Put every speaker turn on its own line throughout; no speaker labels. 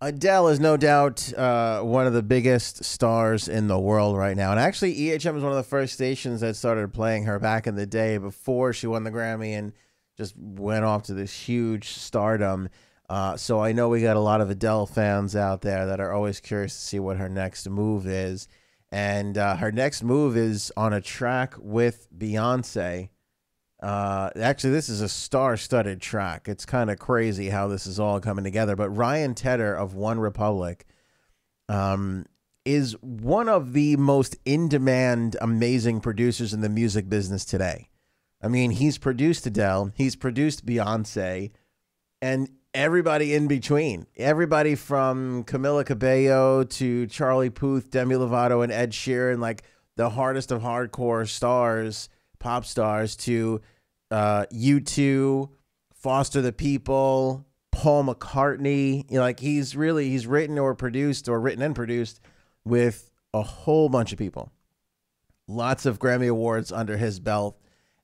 Adele is no doubt one of the biggest stars in the world right now. And actually, EHM was one of the first stations that started playing her back in the day before she won the Grammy and just went off to this huge stardom. So I know we got a lot of Adele fans out there that are always curious to see what her next move is. And her next move is on a track with Beyonce. Actually, this is a star-studded track. It's kind of crazy how this is all coming together. But Ryan Tedder of OneRepublic is one of the most in-demand, amazing producers in the music business today. I mean, he's produced Adele, he's produced Beyonce, and everybody in between. Everybody from Camila Cabello to Charlie Puth, Demi Lovato, and Ed Sheeran, like the hardest of hardcore stars, pop stars, to U2, Foster the People, Paul McCartney. You know, like he's written and produced with a whole bunch of people. Lots of Grammy Awards under his belt.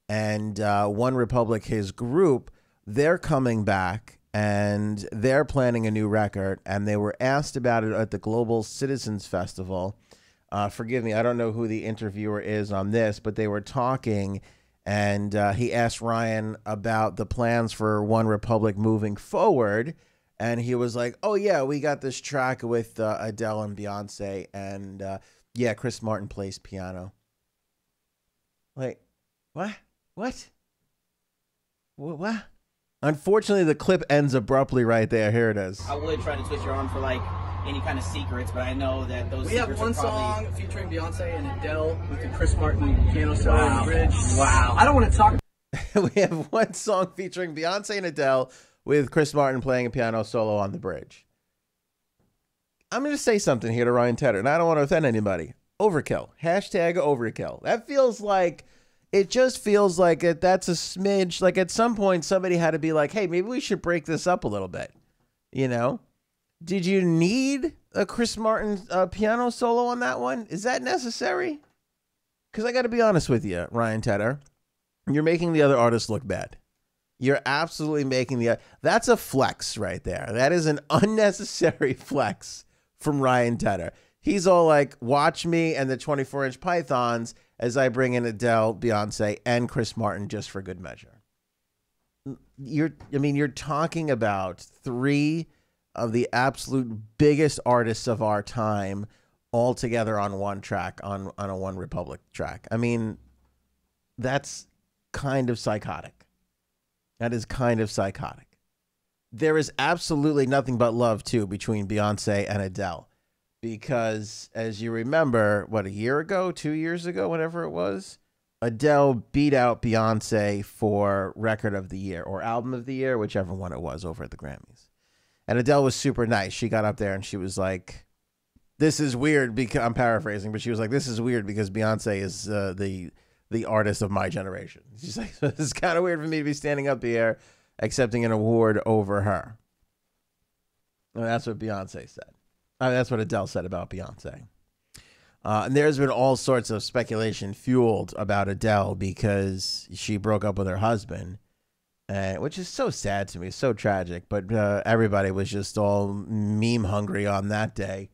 And OneRepublic, his group, they're coming back and they're planning a new record. And they were asked about it at the Global Citizens Festival. Forgive me, I don't know who the interviewer is on this, but they were talking, and he asked Ryan about the plans for OneRepublic moving forward, and he was like, oh yeah, we got this track with Adele and Beyonce, and yeah, Chris Martin plays piano. Wait, what? What? Unfortunately, the clip ends abruptly right there. Here it is.
I would try to twist your arm for like any kind of secrets, but I know that those secrets
have one
are probably...
song featuring Beyonce and Adele with the Chris Martin piano solo on the bridge.
Wow.
I don't want to talk.
We have one song featuring Beyonce and Adele with Chris Martin playing a piano solo on the bridge. I'm going to say something here to Ryan Tedder, and I don't want to offend anybody. Overkill. Hashtag overkill. That feels like... It just feels like that's a smidge. Like at some point, somebody had to be like, hey, maybe we should break this up a little bit. You know? Did you need a Chris Martin piano solo on that one? Is that necessary? Because I got to be honest with you, Ryan Tedder. You're making the other artists look bad. You're absolutely making that's a flex right there. That is an unnecessary flex from Ryan Tedder. He's all like, watch me and the 24-inch pythons as I bring in Adele, Beyonce, and Chris Martin just for good measure. You're talking about three of the absolute biggest artists of our time all together on one track, on a OneRepublic track. I mean, that's kind of psychotic. That is kind of psychotic. There is absolutely nothing but love, too, between Beyonce and Adele. Because, as you remember, a year ago, 2 years ago, whatever it was, Adele beat out Beyonce for Record of the Year or Album of the Year, whichever one it was, over at the Grammys. And Adele was super nice. She got up there and she was like, this is weird because, I'm paraphrasing, but she was like, this is weird because Beyonce is the artist of my generation. She's like, so it's kind of weird for me to be standing up here accepting an award over her. And that's what Beyonce said. That's what Adele said about Beyonce. And there's been all sorts of speculation fueled about Adele because she broke up with her husband, which is so sad to me, so tragic. But everybody was just all meme hungry on that day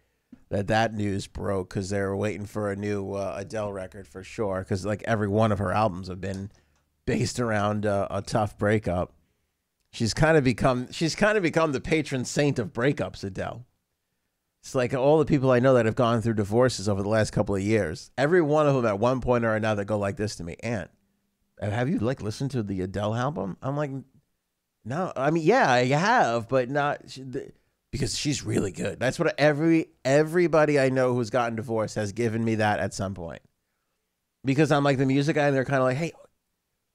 that news broke because they were waiting for a new Adele record for sure. Because like every one of her albums have been based around a tough breakup. She's kind of become the patron saint of breakups, Adele. It's like all the people I know that have gone through divorces over the last couple of years. Every one of them at one point or another go like this to me. Aunt, have you like listened to the Adele album? I'm like, no. I mean, yeah, I have, but not because she's really good. That's what everybody I know who's gotten divorced has given me that at some point. Because I'm like the music guy and they're kind of like, hey,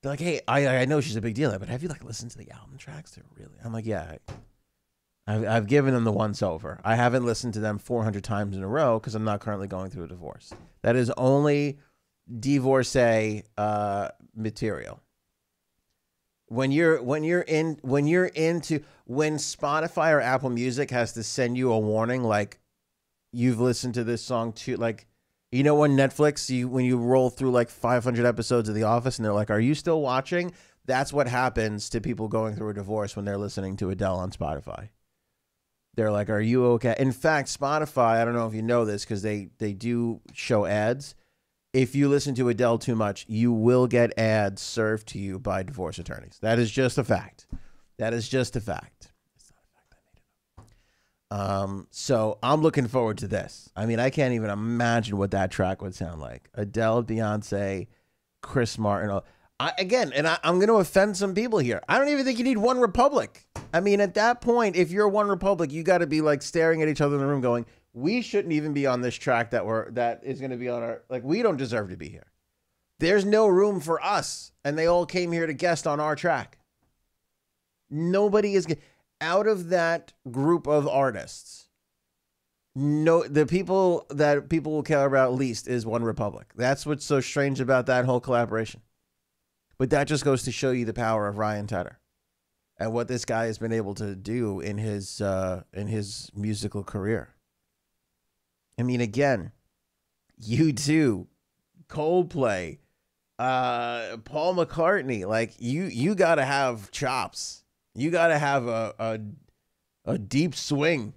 they're like, hey, I know she's a big deal, but have you like listened to the album tracks? They're really, I'm like, yeah. I've given them the once over. I haven't listened to them 400 times in a row because I'm not currently going through a divorce. That is only divorcee material. When Spotify or Apple Music has to send you a warning like you've listened to this song too, like you know when Netflix when you roll through like 500 episodes of The Office and they're like, are you still watching? That's what happens to people going through a divorce when they're listening to Adele on Spotify. They're like, "Are you okay?" In fact, Spotify, I don't know if you know this because they do show ads. If you listen to Adele too much, you will get ads served to you by divorce attorneys. That is just a fact. That is just a fact. It's not a fact. I made it up. So I'm looking forward to this. I mean, I can't even imagine what that track would sound like. Adele, Beyonce, Chris Martin. I'm going to offend some people here. I don't even think you need OneRepublic. I mean, at that point, if you're OneRepublic, you got to be like staring at each other in the room going, we shouldn't even be on this track that is going to be on our, like, we don't deserve to be here. There's no room for us. And they all came here to guest on our track. Nobody is out of that group of artists. No, the people that people will care about least is OneRepublic. That's what's so strange about that whole collaboration. But that just goes to show you the power of Ryan Tedder and what this guy has been able to do in his musical career. I mean, again, U2, Coldplay, Paul McCartney, like you got to have chops. You got to have a deep swing.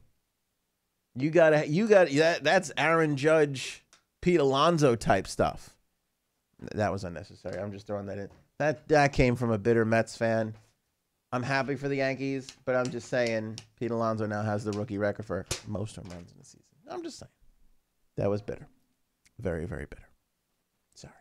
That's Aaron Judge, Pete Alonso type stuff. That was unnecessary. I'm just throwing that in. That came from a bitter Mets fan. I'm happy for the Yankees, but I'm just saying Pete Alonso now has the rookie record for most home runs in the season. I'm just saying. That was bitter. Very, very bitter. Sorry.